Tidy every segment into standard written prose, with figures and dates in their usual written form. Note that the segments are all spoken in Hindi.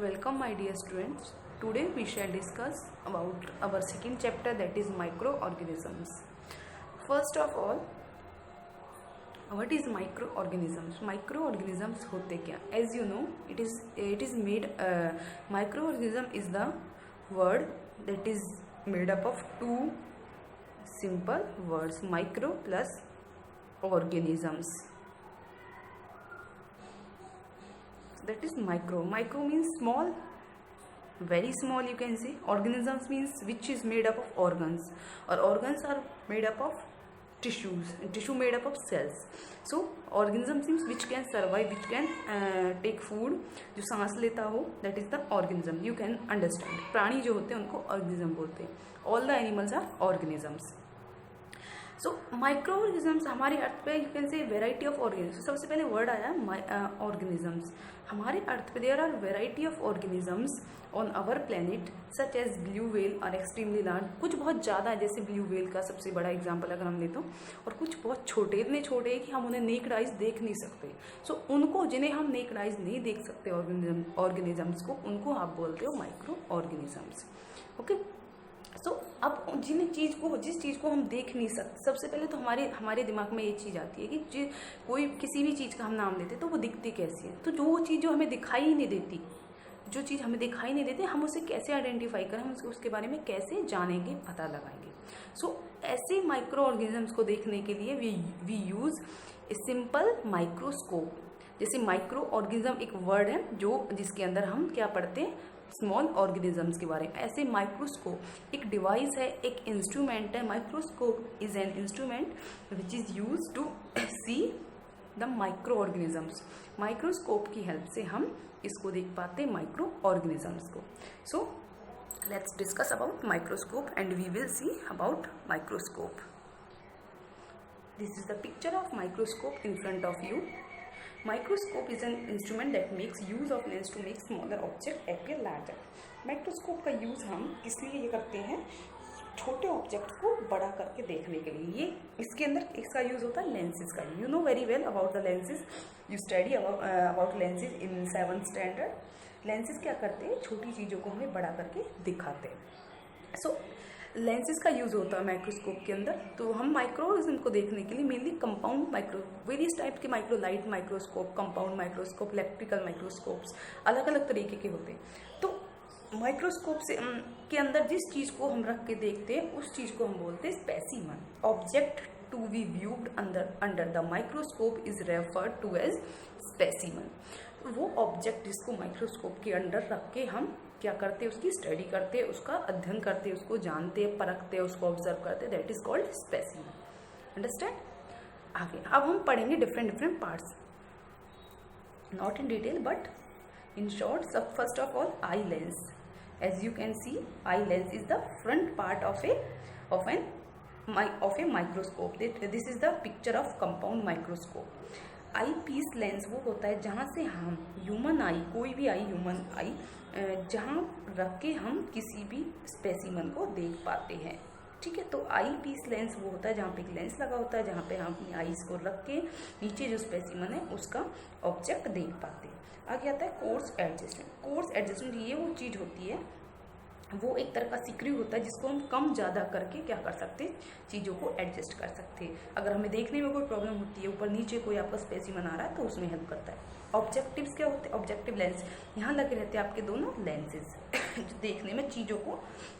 Welcome my dear students. Today we shall discuss about our second chapter, that is microorganisms. First of all, what is microorganisms? Microorganisms होते क्या? As you know, it is made microorganism is the word that is made up of two simple words, micro plus organisms. That is micro. Micro means small, very small you can say. Organisms means which is made up of organs, or organs are made up of tissues, tissue made up of cells. So organisms means which can survive, which can take food, जो सांस लेता हो, that is the organism. You can understand. प्राणी जो होते हैं उनको organism बोलते हैं. All the animals are organisms. So micro organisms हमारे अर्थ पे you can say variety of organism. सबसे पहले वर्ड आया ऑर्गेनिजम्स. हमारे अर्थ पे there are variety of organisms on our planet such as blue whale are extremely large. कुछ बहुत ज़्यादा है, जैसे ब्लू व्हेल का सबसे बड़ा एग्जांपल अगर हम लेते हो, और कुछ बहुत छोटे, इतने छोटे हैं कि हम उन्हें नेक्ड आइज देख नहीं सकते. सो उनको जिन्हें हम नेक्ड आइज नहीं देख सकते ऑर्गेनिजम्स को, उनको आप बोलते हो माइक्रो ऑर्गेनिजम्स. ओके. सो अब जिस चीज़ को हम देख नहीं सकते, सबसे पहले तो हमारे दिमाग में ये चीज़ आती है कि कोई किसी भी चीज़ का हम नाम देते तो वो दिखती कैसी है. तो जो चीज़ जो हमें दिखाई ही नहीं देती, जो चीज़ हमें दिखाई नहीं देती, हम उसे कैसे आइडेंटिफाई करें, हम उसके बारे में कैसे जानेंगे, पता लगाएंगे. सो ऐसे माइक्रो ऑर्गेनिजम्स को देखने के लिए we use a simple microscope. जैसे माइक्रो ऑर्गेनिज्म एक वर्ड है जिसके अंदर हम क्या पढ़ते हैं, स्मॉल ऑर्गेनिजम्स के बारे में. ऐसे माइक्रोस्कोप एक डिवाइस है, एक इंस्ट्रूमेंट है. Microscope is an instrument which is use to see the micro organisms. Microscope की हेल्प से हम इसको देख पाते हैं, माइक्रो ऑर्गेनिजम्स को. So let's discuss about microscope and we will see about microscope. This is the picture of microscope in front of you. Microscope is an instrument that makes use of lens to make smaller object appear larger. Microscope का यूज़ हम इसलिए ये करते हैं, छोटे ऑब्जेक्ट को बड़ा करके देखने के लिए. ये इसके अंदर इसका यूज़ होता है लेंसेज का. You know very well about the lenses. You study about lenses in 7th standard. Lenses क्या करते हैं, छोटी चीज़ों को हमें बड़ा करके दिखाते हैं. सो लेंसेज का यूज़ होता है माइक्रोस्कोप के अंदर. तो हम माइक्रोऑर्गेनिज्म को देखने के लिए मेनली कंपाउंड वेरियस टाइप के light microscope, compound microscope, electrical microscopes अलग अलग तरीके के होते हैं. तो माइक्रोस्कोप से के अंदर जिस चीज़ को हम रख के देखते हैं उस चीज़ को हम बोलते हैं specimen. Object to be viewed under the microscope is referred to as specimen. वो ऑब्जेक्ट जिसको माइक्रोस्कोप के अंडर रख के हम क्या करते हैं, उसकी स्टडी करते हैं, उसका अध्ययन करते हैं, उसको जानते हैं, परखते हैं, उसको ऑब्जर्व करते हैं, that is called specimen. Understand. आगे अब हम पढ़ेंगे different parts, not in detail but in short. सब first of all eye lens. As you can see, eye lens is the front part of a microscope. This is the picture of compound microscope. Eye piece lens वो होता है जहाँ से हम ह्यूमन आई, कोई भी आई, ह्यूमन आई, जहाँ रख के हम किसी भी स्पेसिमन को देख पाते हैं. ठीक है. तो आई पीस लेंस वो होता है जहाँ पे एक लेंस लगा होता है, जहाँ पे हम अपनी आईज को रख के नीचे जो स्पेसिमन है उसका ऑब्जेक्ट देख पाते हैं. आगे आता है कोर्स एडजस्टमेंट. कोर्स एडजस्टमेंट ये वो चीज़ होती है, वो एक तरह का सिक्रू होता है जिसको हम कम ज़्यादा करके क्या कर सकते हैं, चीज़ों को एडजस्ट कर सकते हैं. अगर हमें देखने में कोई प्रॉब्लम होती है, ऊपर नीचे कोई आपका स्पेसिमन आ रहा है, तो उसमें हेल्प करता है. ऑब्जेक्टिव्स क्या होते हैं, ऑब्जेक्टिव लेंस. यहाँ लगे रहते हैं आपके दोनों लेंसेज जो देखने में चीज़ों को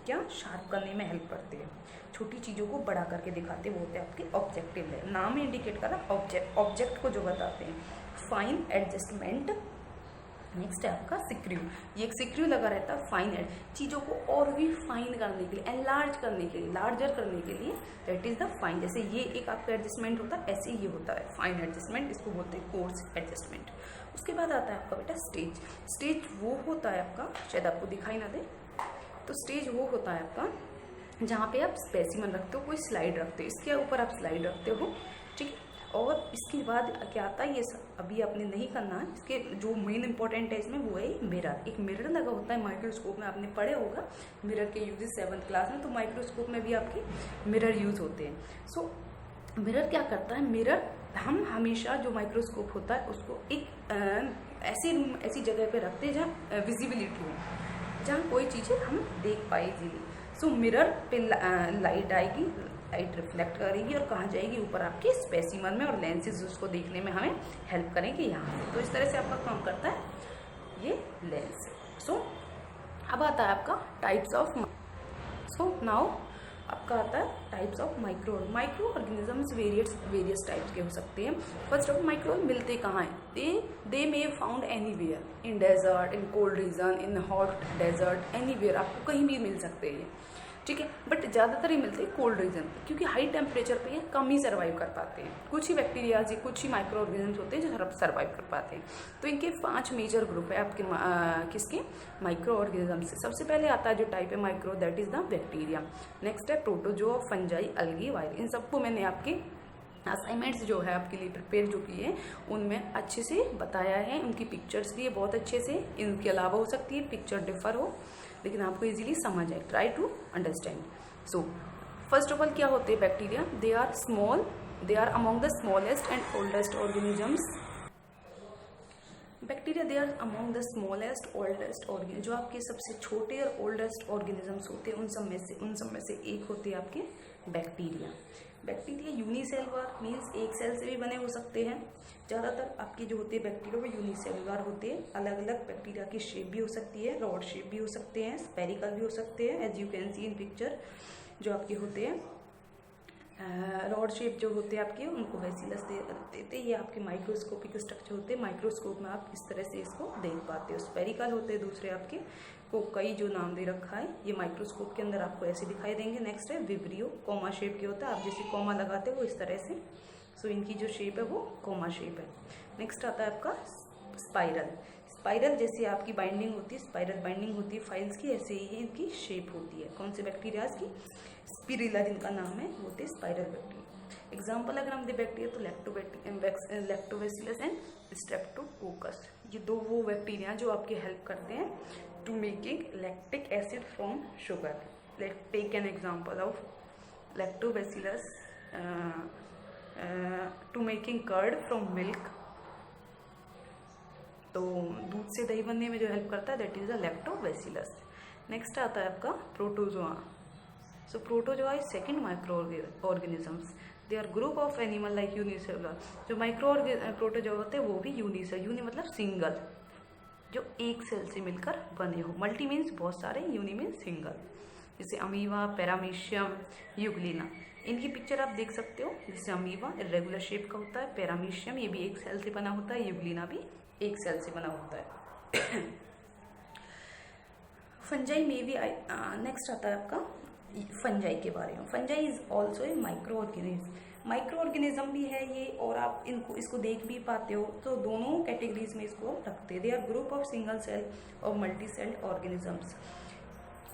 क्या शार्प करने में हेल्प करते हैं, छोटी चीज़ों को बड़ा करके दिखाते हैं, वो होते हैं आपके ऑब्जेक्टिव लेंस. नाम ही इंडिकेट करा, ऑब्जेक्ट को जो बताते हैं. Fine adjustment. नेक्स्ट है आपका सिक्रू. ये एक सिक्रू लगा रहता है फाइन एड, चीज़ों को और भी फाइन करने के लिए, एनलार्ज करने के लिए, लार्जर करने के लिए, दैट इज द फाइन. जैसे ये एक आपका एडजस्टमेंट होता है, ऐसे ये होता है फाइन एडजस्टमेंट, इसको बोलते हैं कोर्स एडजस्टमेंट. उसके बाद आता है आपका बेटा स्टेज. स्टेज वो होता है आपका, शायद आपको दिखाई ना दे, तो स्टेज वो होता है आपका जहाँ पे आप स्पेसिमन रखते हो, कोई स्लाइड रखते हो, इसके ऊपर आप स्लाइड रखते हो. ठीक है. और इसके बाद क्या आता है, ये अभी आपने नहीं करना है. इसके जो मेन इंपॉर्टेंट है इसमें वो है मिरर. एक मिरर लगा होता है माइक्रोस्कोप में, आपने पढ़े होगा मिरर के यूजेस 7th क्लास में. तो माइक्रोस्कोप में भी आपके मिरर यूज होते हैं. सो मिरर क्या करता है, मिरर हम हमेशा जो माइक्रोस्कोप होता है उसको एक ऐसे रूम, ऐसी जगह पे रखते हैं जहाँ विजिबिलिटी हो, जहाँ कोई चीज़ें हम देख पाए इजीली। सो मिरर पे लाइट आएगी, लाइट रिफ्लेक्ट करेगी और कहाँ जाएगी, ऊपर आपके स्पेसिमन में, और लेंसेज उसको देखने में हमें हेल्प करेंगे यहाँ से। तो इस तरह से आपका काम करता है ये लेंस। सो अब आता है आपका टाइप्स ऑफ, सो नाउ आपका आता है types of micro organisms. Various types के हो सकते हैं। फर्स्ट ऑफ माइक्रो मिलते कहाँ हैं, they may found anywhere, in desert, in cold region, in hot desert, anywhere, आपको कहीं भी मिल सकते हैं, ठीक है। बट ज़्यादातर ही मिलते हैं कोल्ड रीजन पे, क्योंकि हाई टेम्परेचर पे ये कम ही सर्वाइव कर पाते हैं। कुछ ही बैक्टीरियाज, कुछ ही माइक्रो ऑर्गेनिजम्स होते हैं जो सर्वाइव कर पाते हैं। तो इनके 5 मेजर ग्रुप है आपके किसके, माइक्रो ऑर्गेनिजम्स से। सबसे पहले आता है जो टाइप है micro, that is the bacteria. Next है प्रोटोजोआ, फंजाई, अलगी, वायरस। इन सबको मैंने आपके असाइनमेंट्स जो है आपके लिए प्रिपेयर जो किए उनमें अच्छे से बताया है, उनकी पिक्चर्स भी है बहुत अच्छे से। इनके अलावा हो सकती है पिक्चर डिफर हो, लेकिन आपको इजीली समझ आए, try to understand. So first of all क्या होते हैं bacteria, they are small, they are among the smallest and oldest organisms. Bacteria they are among the smallest oldest organism, जो आपके सबसे छोटे और ओल्डेस्ट ऑर्गेनिजम्स होते हैं उन सब में से एक होते हैं आपके बैक्टीरिया। बैक्टीरिया यूनिसेलुलर मीन्स एक सेल से भी बने हो सकते हैं। ज़्यादातर आपके जो होते हैं बैक्टीरिया वो यूनिसेलुलर होते हैं। अलग अलग बैक्टीरिया की शेप भी हो सकती है, रॉड शेप भी हो सकते हैं, स्पेरिकल भी हो सकते हैं, as you can see in picture. जो आपके होते हैं रॉड शेप जो होते हैं आपके, उनको बेसिलस देते हैं। ये आपके माइक्रोस्कोपिक स्ट्रक्चर होते हैं, माइक्रोस्कोप में आप इस तरह से इसको देख पाते हो। स्पेरिकल होते हैं दूसरे आपके, को कई जो नाम दे रखा है, ये माइक्रोस्कोप के अंदर आपको ऐसे दिखाई देंगे। नेक्स्ट है विब्रियो, कोमा शेप के होता है, आप जैसे कोमा लगाते हो वो इस तरह से। सो इनकी जो शेप है वो कोमा शेप है। नेक्स्ट आता है आपका स्पाइरल। स्पाइरल जैसे आपकी बाइंडिंग होती है, स्पाइरल बाइंडिंग होती है फाइल्स की, ऐसे ही इनकी शेप होती है। कौन से बैक्टीरियाज की, स्पिरिला जिनका नाम है, वो होते स्पाइरल बैक्टीरिया। एग्जाम्पल अगर हम दे बैक्टीरिया तो लैक्टोबैसिलस एंड स्ट्रेप्टोकोकस, ये दो वो बैक्टीरिया जो आपके हेल्प करते हैं to making lactic acid from sugar. Let's take an example of lactobacillus to making curd from milk. तो दूध से दही बनने में जो हेल्प करता है that is the lactobacillus. Next आता है आपका protozoa. So protozoa is second micro organisms, they are group of animal like unicellular. जो माइक्रो प्रोटोजोआ होते हैं वो भी यूनिसेलुलर, यूनि मतलब सिंगल, जो एक सेल से मिलकर बने हो। मल्टी मीन्स बहुत सारे, यूनि मीन्स सिंगल, जैसे अमीबा, पैरामीशियम, यूग्लिना। इनकी पिक्चर आप देख सकते हो। जैसे अमीबा इरेगुलर शेप का होता है, पैरामीशियम ये भी एक सेल से बना होता है, यूग्लिना भी एक सेल से बना होता है। फंजाई में भी नेक्स्ट आता है आपका फंजाई के बारे में। Fungi is also a micro organism, micro organism भी है ये, और आप इसको देख भी पाते हो। तो दोनों कैटेगरीज में इसको रखते हैं। They are group of single cell और multi cell organisms.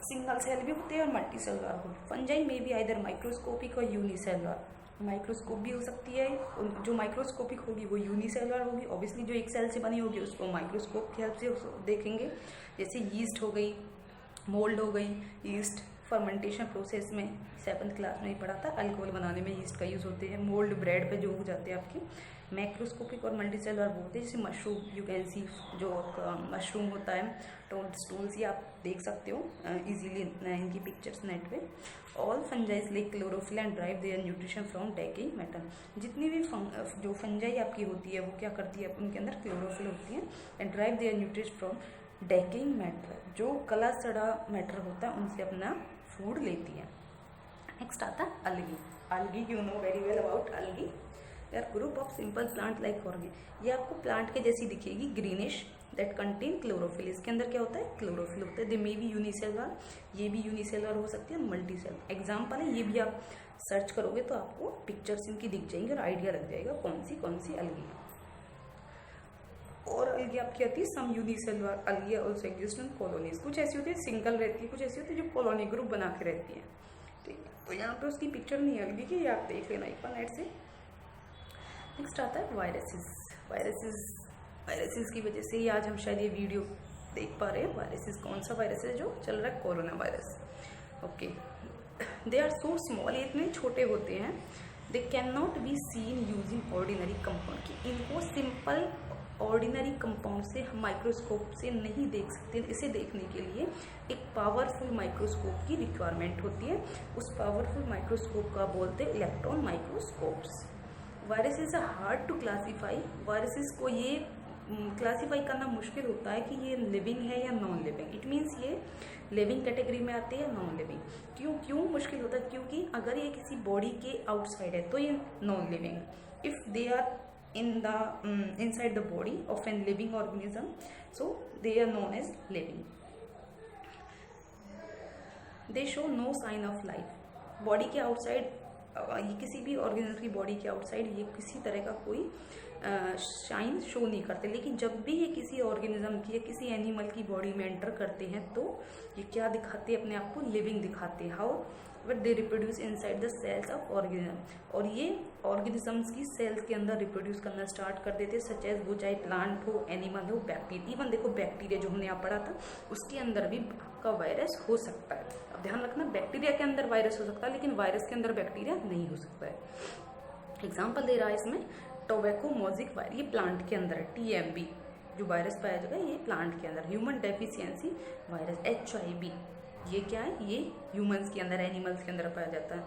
Single cell भी होते हैं और मल्टी सेलुलर होते। फंजाई में भी आइदर माइक्रोस्कोपिक और यूनिसेलुलर, माइक्रोस्कोप भी हो सकती है। जो माइक्रोस्कोपिक होगी वो यूनिसेलुलर होगी, ऑब्वियसली जो एक सेल से बनी होगी उसको माइक्रोस्कोप की हेल्प से देखेंगे। जैसे यीस्ट हो गई, मोल्ड हो गई। यीस्ट फर्मेंटेशन प्रोसेस में 7th क्लास में ही पढ़ा था, अल्कोहल बनाने में यीस्ट का यूज़ होते हैं। मोल्ड ब्रेड पे जो हो जाते हैं आपके। मैक्रोस्कोपिक और मल्टीसेलुलर बोलते हैं, जैसे मशरूम, यू कैन सी जो मशरूम होता है, टोडस्टूल्स, ये आप देख सकते हो इजीली इनकी पिक्चर्स नेट पे। All fungi like chlorophyll and drive their nutrition from decking matter. जितनी भी जो फंजाई आपकी होती है वो क्या करती है, उनके अंदर क्लोरोफिल होती है and drive their nutrition from decking matter, जो कला सड़ा मैटर होता है उनसे अपना फूड लेती है। नेक्स्ट आता है algae. Algae you know very well about algae. They are group of simple plant like ऑर्गे, ये आपको प्लांट के जैसी दिखेगी, ग्रीनिश, दैट कंटेन क्लोरोफिल। इसके अंदर क्या होता है, क्लोरोफिल होता है। दे मे बी यूनिसेलुलर, ये भी यूनिसेलुलर हो सकती है, मल्टी सेलुलर। एग्जाम्पल है, ये भी आप सर्च करोगे तो आपको पिक्चर्स इनकी दिख जाएंगी और आइडिया लग जाएगा कौन सी अलगी। और अलगी आपकी आती है some unicellular algae also exist in colonies. कुछ ऐसी होती है सिंगल रहती है, कुछ ऐसी होती है जो कॉलोनी ग्रुप बना के रहती है, ठीक है। तो यहाँ पे उसकी पिक्चर नहीं है अलगी की, ये आप देख लेना एक बार नेट से। नेक्स्ट आता है वायरसेस। वायरसेस की वजह से ही आज हम शायद ये वीडियो देख पा रहे हैं। वायरसेस कौन सा वायरस है जो चल रहा है, corona virus. Okay, they are so small, ये इतने छोटे होते हैं। They can not be seen using ordinary compound, कि इनको सिंपल ऑर्डिनरी कंपाउंड से हम माइक्रोस्कोप से नहीं देख सकते। इसे देखने के लिए एक पावरफुल माइक्रोस्कोप की रिक्वायरमेंट होती है। उस पावरफुल माइक्रोस्कोप का बोलते हैं electron microscopes. Viruses are hard to classify. Viruses को ये क्लासीफाई करना मुश्किल होता है कि ये लिविंग है या नॉन लिविंग। इट मीन्स ये लिविंग कैटेगरी में आते हैं या नॉन लिविंग। क्यों मुश्किल होता है? क्योंकि अगर ये किसी बॉडी के आउटसाइड है तो ये non living. If they are inside the body of an living organism, so they are known as living. They show no sign of life. Body के आउटसाइड, ये किसी भी ऑर्गेनिज्म की बॉडी के आउटसाइड ये किसी तरह का कोई शाइन शो नहीं करते। लेकिन जब भी ये किसी ऑर्गेनिज्म की या किसी एनिमल की बॉडी में एंटर करते हैं तो ये क्या दिखाते हैं? अपने आप को लिविंग दिखाते हैं। How? But they reproduce inside the cells of organism. और ये ऑर्गेनिजम्स की सेल्स के अंदर रिप्रोड्यूस करना स्टार्ट कर देते, सच एज वो चाहे प्लांट हो, एनिमल हो, बैक्टीरिया। इवन देखो बैक्टीरिया जो हमने यहाँ पढ़ा था उसके अंदर भी आपका वायरस हो सकता है। अब ध्यान रखना, बैक्टीरिया के अंदर वायरस हो सकता है लेकिन वायरस के अंदर बैक्टीरिया नहीं हो सकता है। एग्जाम्पल दे रहा है इसमें टोबैको मोज़ेक वायरस, ये प्लांट के अंदर है। TMB जो वायरस पाया जाएगा ये प्लांट के अंदर। ह्यूमन डेफिशिएंसी वायरस HIV, ये क्या है? ये ह्यूमंस के अंदर, एनिमल्स के अंदर पाया जाता है।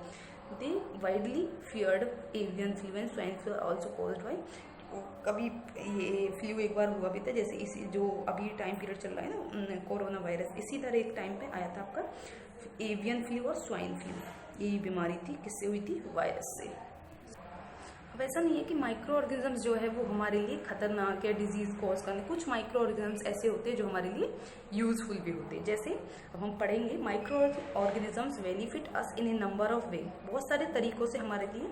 They widely feared avian flu and swine flu also caused by. कभी ये फ्लू एक बार हुआ भी था, जैसे इसी जो अभी टाइम पीरियड चल रहा है ना, कोरोना वायरस, इसी तरह एक टाइम पे आया था आपका एवियन फ्लू और स्वाइन फ्लू। यही बीमारी थी, किससे हुई थी? वायरस से। अब ऐसा नहीं है कि माइक्रो ऑर्गेनिजम्स जो है वो हमारे लिए खतरनाक या डिजीज कॉज करने। कुछ माइक्रो ऑर्गेनिजम्स ऐसे होते हैं जो हमारे लिए यूजफुल भी होते हैं। जैसे अब हम पढ़ेंगे micro organisms benefit us in A number of वे। बहुत सारे तरीकों से हमारे लिए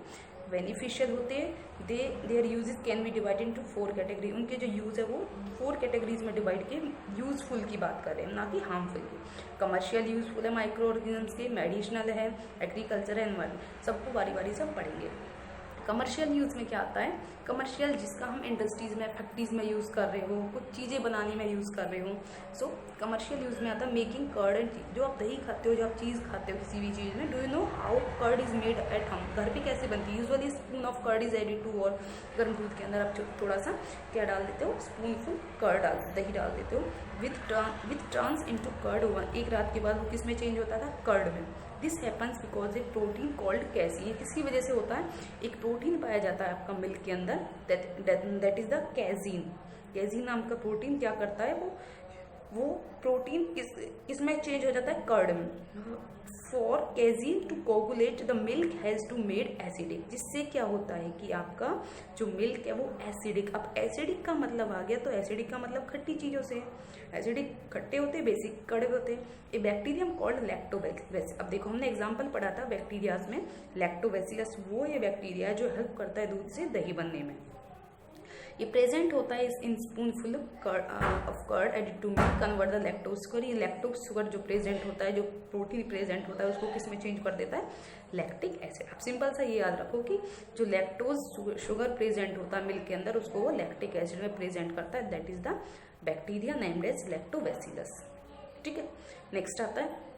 बेनिफिशियल होते हैं। There uses can be divide into 4 category. उनके जो यूज है वो 4 कैटेगरीज में डिवाइड के यूजफुल की बात कर रहे हैं, ना कि हार्मफुल की। कमर्शियल यूजफुल है माइक्रो ऑर्गेनिजम्स के, मेडिसिनल है, एग्रीकल्चर है, एनवायरमेंट। सबको बारी बारी से पढ़ेंगे। कमर्शियल यूज़ में क्या आता है? कमर्शियल जिसका हम इंडस्ट्रीज़ में, फैक्ट्रीज में यूज़ कर रहे हो, कुछ चीज़ें बनाने में यूज़ कर रहे हो। सो कमर्शियल यूज़ में आता है मेकिंग कर्ड एंड चीज। जो आप दही खाते हो, जो आप चीज़ खाते हो किसी भी चीज़ में, do you know how curd is made at home? घर पे कैसे बनती है? Usually spoon of curd is added to, और गर्म दूध के अंदर आप थोड़ा सा क्या डाल देते हो? स्पूनफुल कर्ड दही डाल देते हो। With turns into curd. एक रात के बाद वो किस में चेंज होता था? कर्ड में। This happens because A protein called casein. ये किसी वजह से होता है, एक प्रोटीन पाया जाता है आपका मिल्क के अंदर, दैट इज द कैजीन। कैजीन नाम का प्रोटीन क्या करता है? वो प्रोटीन किसमें चेंज हो जाता है? कर्ड में। For casein to coagulate the milk has to made acidic. जिससे क्या होता है कि आपका जो मिल्क है वो एसिडिक। अब एसिडिक का मतलब आ गया, तो एसिडिक का मतलब खट्टी चीजों से। एसिडिक खट्टे होते, बेसिक कड़वे होते। ए बैक्टीरियम कॉल्ड लैक्टोबैसिलस। अब देखो हमने एग्जांपल पढ़ा था बैक्टीरियाज में, लैक्टोबैसिलस वो ये बैक्टीरिया है जो हेल्प करता है दूध से दही बनने में। ये प्रेजेंट होता है in spoonful of curd added to milk convert the lactose sugar. ये लैक्टोज शुगर जो प्रेजेंट होता है, जो प्रोटीन प्रेजेंट होता है, उसको किस में चेंज कर देता है? Lactic acid. आप सिंपल सा ये याद रखो कि जो लैक्टोज शुगर प्रेजेंट होता है मिल्क के अंदर, उसको वो लैक्टिक एसिड में प्रेजेंट करता है। That is the bacteria named as lactobacillus. ठीक है, नेक्स्ट आता है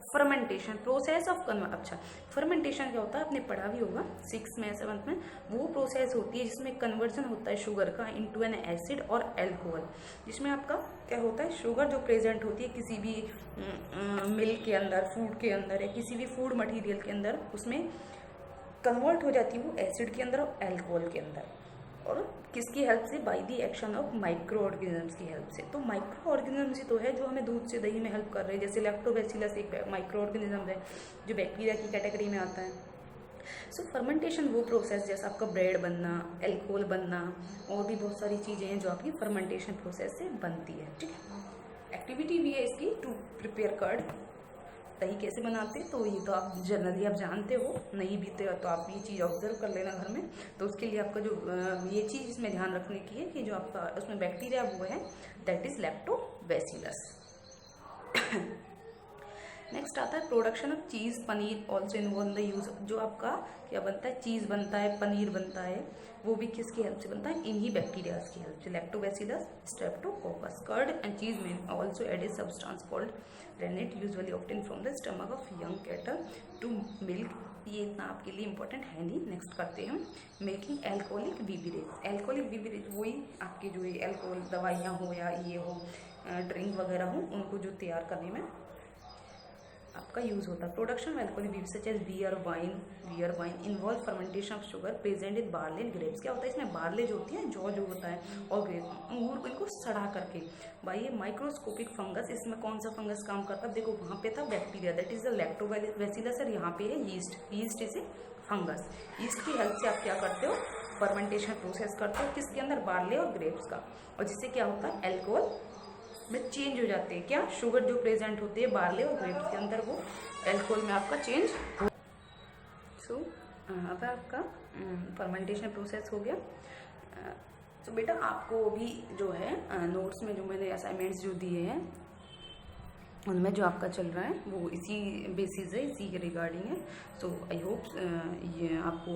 फर्मेंटेशन, प्रोसेस ऑफ अच्छा फर्मेंटेशन क्या होता है? आपने पढ़ा भी होगा 6th में 7th में। वो प्रोसेस होती है जिसमें कन्वर्जन होता है शुगर का इनटू एन एसिड और अल्कोहल। जिसमें आपका क्या होता है? शुगर जो प्रेजेंट होती है किसी भी मिल्क के अंदर, फूड के अंदर, या किसी भी फूड मटेरियल के अंदर, उसमें कन्वर्ट हो जाती है वो एसिड के अंदर और अल्कोहल के अंदर। और किसकी हेल्प से? By the action of micro organisms की हेल्प से। तो माइक्रो ऑर्गेनिजम्स ही तो है जो हमें दूध से दही में हेल्प कर रहे हैं। जैसे लैक्टोबैसिलस एक माइक्रो ऑर्गेनिज्म है जो बैक्टीरिया की कैटेगरी में आता है। सो फर्मेंटेशन वो प्रोसेस, जैसा आपका ब्रेड बनना, एल्कोहल बनना, और भी बहुत सारी चीज़ें हैं जो आपकी फर्मेंटेशन प्रोसेस से बनती है। ठीक है, एक्टिविटी भी है इसकी टू प्रिपेयर कर्ड। दही कैसे बनाते हैं तो ये तो आप जनरली आप जानते हो, नहीं भी तो आप ये चीज़ ऑब्जर्व कर लेना घर में। तो उसके लिए आपका जो ये चीज़ इसमें ध्यान रखने की है कि जो आपका उसमें बैक्टीरिया वो है दैट इज लैक्टोबैसिलस। नेक्स्ट आता है production of cheese, paneer also involve the use. जो आपका क्या बनता है? चीज़ बनता है, पनीर बनता है, वो भी किसकी हेल्प से बनता है? इन्हीं बैक्टीरियाज की हेल्प से, lactobacillus, Streptococcus. Curd and cheese में also add a substance called rennet usually obtain from the stomach of young cattle to milk ये इतना आपके लिए इम्पोर्टेंट है नहीं। नेक्स्ट करते हैं making alcoholic beverage. Alcoholic beverage वही आपकी जो ये एल्कोहल दवाइयाँ हो या ये हो ड्रिंक वगैरह हो, उनको जो तैयार करने में आपका यूज़ होता है। Production of alcoholic beverage such as beer wine involve fermentation of sugar present in barley and grapes. क्या होता है इसमें, बार्ले जो होती है, जौ जो होता है, और ग्रेप, अंगूर को इनको सड़ा करके बाई ये माइक्रोस्कोपिक फंगस। इसमें कौन सा फंगस काम करता है, देखो वहाँ पे था bacteria, that is the lactobacillus, और यहाँ पे है yeast is a fungus. Yeast की हेल्प से आप क्या करते हो, फर्मेंटेशन प्रोसेस करते हो, किसके अंदर, बार्ले और ग्रेप्स का, और जिससे क्या होता है, एल्कोहल में चेंज हो जाते हैं। क्या, शुगर जो प्रेजेंट होती है बार्ले और ग्रेप्स के अंदर, वो एल्कोहल में आपका चेंज हो। सो अब आपका फर्मेंटेशन प्रोसेस हो गया। तो बेटा आपको भी जो है नोट्स में जो मैंने असाइनमेंट्स जो दिए हैं उनमें जो आपका चल रहा है वो इसी बेसिस है, इसी के रिगार्डिंग है। सो आई होप ये आपको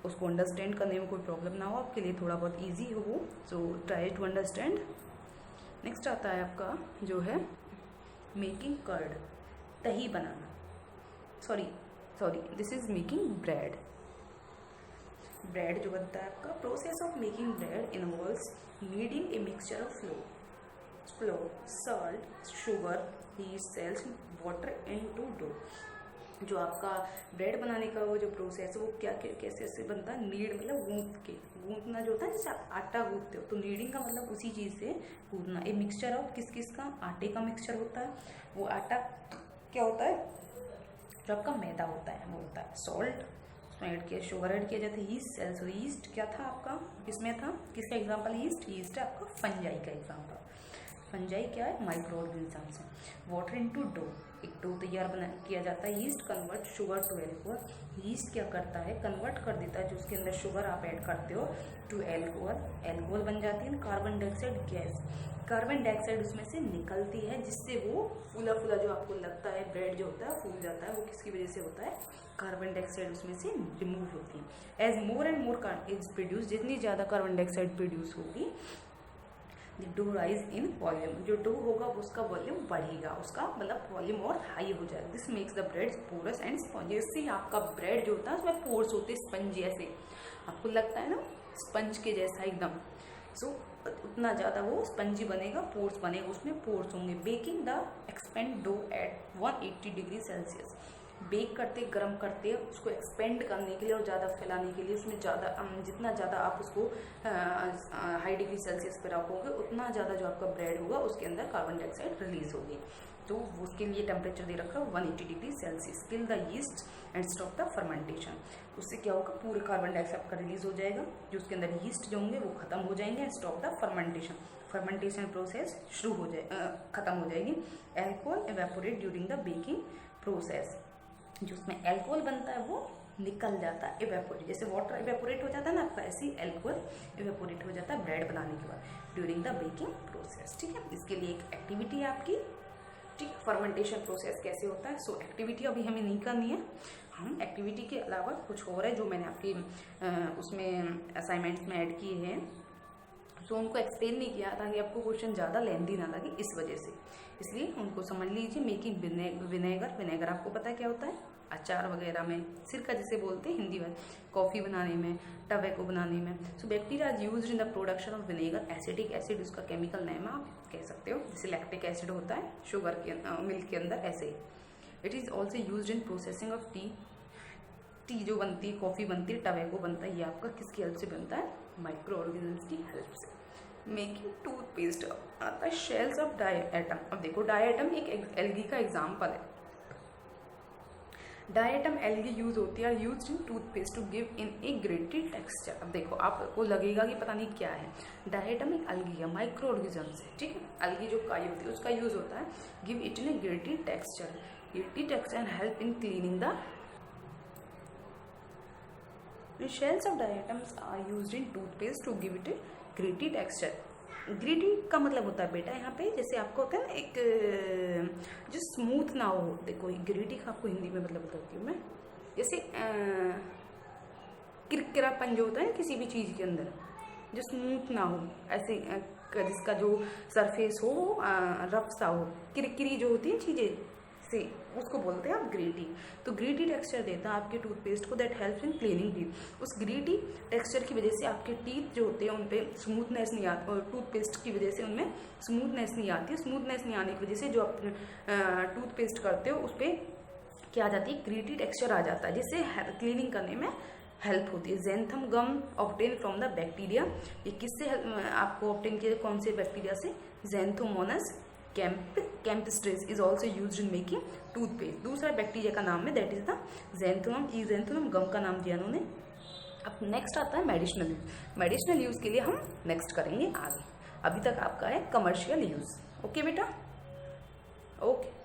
उसको अंडरस्टैंड करने में कोई प्रॉब्लम ना हो, आपके लिए थोड़ा बहुत ईजी हो वो। So try to understand. Next आता है आपका जो है मेकिंग कर्ड, दही बनाना। Sorry this is making bread. Bread जो बनता है आपका, process of making bread involves kneading a mixture of flour, salt, sugar, yeast cells, water and to dough. जो आपका ब्रेड बनाने का वो जो प्रोसेस है वो क्या कैसे से बनता है, नीड मतलब गूंथना जो होता है, जैसे आप आटा गूंथते हो, तो नीडिंग का मतलब उसी चीज़ से गूंथना। एक मिक्सचर ऑफ किस का, आटे का मिक्सचर होता है। वो आटा क्या होता है, जो आपका मैदा होता है वो होता है सॉल्ट, उसमें ऐड किया, शुगर ऐड किया जाता है, यीस्ट सेल्स। और यीस्ट क्या था आपका, किसमें था, किसका एग्जाम्पल, यीस्ट है आपका फंजाई का एग्जाम्पल। फंजाई क्या है, माइक्रो ऑर्गेनिजम्स है। वाटर इनटू डो, एक डो तैयार किया जाता है। Yeast convert sugar to alcohol. Yeast क्या करता है, कन्वर्ट कर देता है जो उसके अंदर शुगर आप ऐड करते हो टू एल्कोहल बन जाती है। Carbon dioxide gas, carbon dioxide उसमें से निकलती है, जिससे वो फूला जो आपको लगता है ब्रेड जो होता है फूल जाता है, वो किसकी वजह से होता है, कार्बन डाइऑक्साइड उसमें से रिमूव होती है। As more and more is produce, जितनी ज़्यादा कार्बन डाइऑक्साइड प्रोड्यूस होगी, डो राइज इन वॉल्यूम, जो डो होगा उसका वॉल्यूम बढ़ेगा, उसका मतलब वॉल्यूम और हाई हो जाएगा। This makes the bread porous and spongy. इससे आपका ब्रेड जो होता है उसमें पोर्स होते हैं स्पंज जैसे, आपको लगता है ना स्पंज के जैसा एकदम। सो उतना ज़्यादा वो स्पंजी बनेगा, पोर्स बनेगा, उसमें पोर्स होंगे। Baking the expand dough at 180 degree Celsius, bake करते गर्म करते हैं उसको एक्सपेंड करने के लिए और ज़्यादा फैलाने के लिए, उसमें ज़्यादा जितना ज़्यादा आप उसको हाई डिग्री सेल्सियस पर रखोगे उतना ज़्यादा जो आपका ब्रेड होगा उसके अंदर कार्बन डाइऑक्साइड रिलीज होगी। तो उसके लिए टेम्परेचर दे रखा है 180 degree Celsius. Kill the yeast and stop the fermentation, उससे क्या होगा, पूरे कार्बन डाइऑक्साइड का रिलीज हो जाएगा, जो उसके अंदर यीस्ट जो होंगे वो खत्म हो जाएंगे। And stop the fermentation process शुरू हो जाए खत्म हो जाएगी। Alcohol evaporate during the baking process, जो उसमें एल्कोहल बनता है वो निकल जाता है, एवेपोरेट, जैसे वाटर एवेपोरेट हो जाता है ना आपका, ऐसे ही एल्कोहल एवेपोरेट हो जाता है ब्रेड बनाने के बाद ड्यूरिंग द बेकिंग प्रोसेस। ठीक है, इसके लिए एक एक्टिविटी है आपकी, ठीक, फर्मेंटेशन प्रोसेस कैसे होता है। सो एक्टिविटी अभी हमें नहीं करनी है, हम एक्टिविटी के अलावा कुछ और है जो मैंने आपकी उसमें असाइनमेंट्स में ऐड किए हैं, सो उनको एक्सप्लेन नहीं किया ताकि आपको क्वेश्चन ज़्यादा लेंथी ना लगे, इस वजह से, इसलिए उनको समझ लीजिए। मेकिंग विनेगर आपको पता है क्या होता है, अचार वगैरह में, सिरका जिसे बोलते हैं हिंदी में, कॉफ़ी बनाने में, टबैको बनाने में। So bacteria is used in the production of vinegar. Acetic acid उसका केमिकल नेम आप कह सकते हो, जैसे लैक्टिक एसिड होता है शुगर के मिल्क के अंदर, ऐसे ही। It is also use in processing of tea जो बनती है, कॉफ़ी बनती है, टबैको बनता है, ये आपका किसकी हेल्प से बनता है, माइक्रो ऑर्गेनिजम्स की हेल्प से। मेकिंग टूथपेस्ट आता है शेल्स ऑफ डायटम। अब देखो डायटम एक एल्गी का एग्जाम्पल है। डायटम एल्गी यूज होती है, use in toothpaste to give in a gritty texture. अब देखो आपको लगेगा कि पता नहीं क्या है, डायटम एक एल्गी है, माइक्रो ऑर्गेनिजम्स है, ठीक है। एल्गी जो काई होती है उसका यूज होता है give it in a gritty texture. Gritty texture help in cleaning the shells of diatoms are used in toothpaste to give it a gritty texture. Gritty का मतलब होता है बेटा यहाँ पे, जैसे आपको होता है ना एक जो स्मूथ ना हो, देखो ग्रिटी का आपको हिंदी में मतलब बताती हूँ मैं, जैसे किरकिरापन जो होता है किसी भी चीज़ के अंदर, जो स्मूथ ना हो, ऐसे जिसका जो सरफेस हो रफ सा हो, किरकिरी जो होती है चीज़ें से, उसको बोलते हैं आप ग्रेटी। तो ग्रेटी टेक्सचर देता है आपके टूथपेस्ट को, that helps in cleaning teeth. उस ग्रेटी टेक्सचर की वजह से आपके टीथ जो होते हैं उन पर स्मूथनेस नहीं आती, और टूथपेस्ट की वजह से उनमें स्मूथनेस नहीं आती। स्मूथनेस नहीं आने की वजह से जो आप टूथपेस्ट करते हो उस पर क्या आ जाती है, ग्रेटी टेक्सचर आ जाता है, जिससे क्लीनिंग करने में हेल्प होती है। Xanthan gum obtain from the bacteria, ये किससे आपको ऑब्टेन किया, कौन से बैक्टीरिया से, Xanthomonas campestris is also use in making toothpaste. दूसरा बैक्टीरिया का नाम है that is the xanthan, xanthan gum का नाम दिया उन्होंने। अब नेक्स्ट आता है मेडिसिनल यूज। मेडिसिनल यूज के लिए हम नेक्स्ट करेंगे आगे, अभी तक आपका है कमर्शियल यूज। ओके बेटा, ओके।